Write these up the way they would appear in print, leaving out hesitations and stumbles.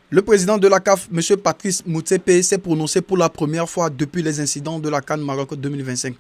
Le président de la CAF, M. Patrice Motsepe, s'est prononcé pour la première fois depuis les incidents de la CAN Maroc 2025.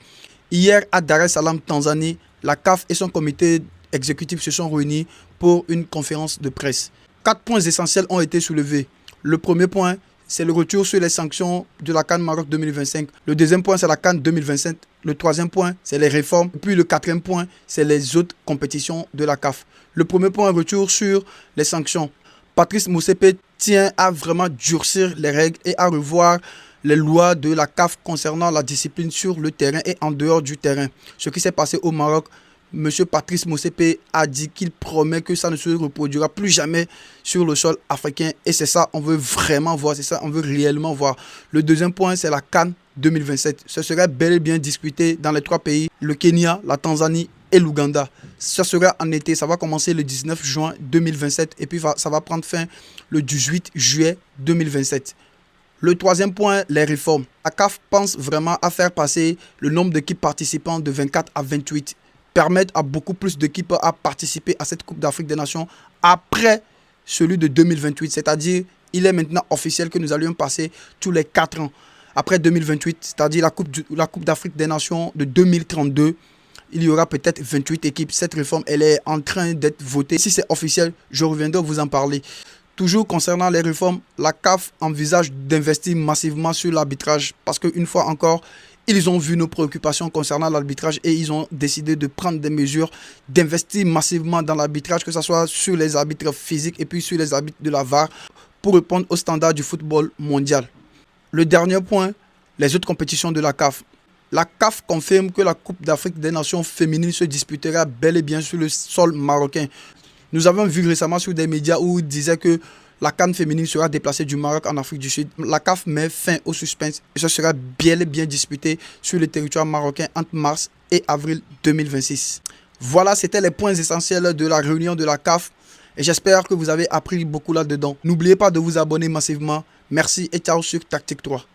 Hier, à Dar es Salaam, Tanzanie, la CAF et son comité exécutif se sont réunis pour une conférence de presse. 4 points essentiels ont été soulevés. Le premier point, c'est le retour sur les sanctions de la CAN Maroc 2025. Le deuxième point, c'est la CAN 2027. Le troisième point, c'est les réformes. Et puis le quatrième point, c'est les autres compétitions de la CAF. Le premier point, retour sur les sanctions. Patrice Motsepe tient à vraiment durcir les règles et à revoir les lois de la CAF concernant la discipline sur le terrain et en dehors du terrain. Ce qui s'est passé au Maroc, M. Patrice Motsepe a dit qu'il promet que ça ne se reproduira plus jamais sur le sol africain. Et c'est ça, on veut vraiment voir, c'est ça, on veut réellement voir. Le deuxième point, c'est la CAN 2027. Ce serait bel et bien discuté dans les 3 pays, le Kenya, la Tanzanie et l'Ouganda. Ça sera en été, ça va commencer le 19 juin 2027 et puis ça va prendre fin le 18 juillet 2027. Le troisième point, les réformes. La CAF pense vraiment à faire passer le nombre d'équipes participantes de 24 à 28. Permettre à beaucoup plus d'équipes à participer à cette Coupe d'Afrique des Nations après celui de 2028. C'est-à-dire, il est maintenant officiel que nous allions passer tous les 4 ans. Après 2028, c'est-à-dire la Coupe d'Afrique des Nations de 2032, il y aura peut-être 28 équipes. Cette réforme, elle est en train d'être votée. Si c'est officiel, je reviendrai vous en parler. Toujours concernant les réformes, la CAF envisage d'investir massivement sur l'arbitrage parce qu'une fois encore, ils ont vu nos préoccupations concernant l'arbitrage et ils ont décidé de prendre des mesures, d'investir massivement dans l'arbitrage, que ce soit sur les arbitres physiques et puis sur les arbitres de la VAR pour répondre aux standards du football mondial. Le dernier point, les autres compétitions de la CAF. La CAF confirme que la Coupe d'Afrique des Nations féminines se disputera bel et bien sur le sol marocain. Nous avons vu récemment sur des médias où ils disaient que la CAN féminine sera déplacée du Maroc en Afrique du Sud. La CAF met fin au suspense et ce sera bel et bien disputé sur le territoire marocain entre mars et avril 2026. Voilà, c'était les points essentiels de la réunion de la CAF et j'espère que vous avez appris beaucoup là-dedans. N'oubliez pas de vous abonner massivement. Merci et ciao sur Tactique 3.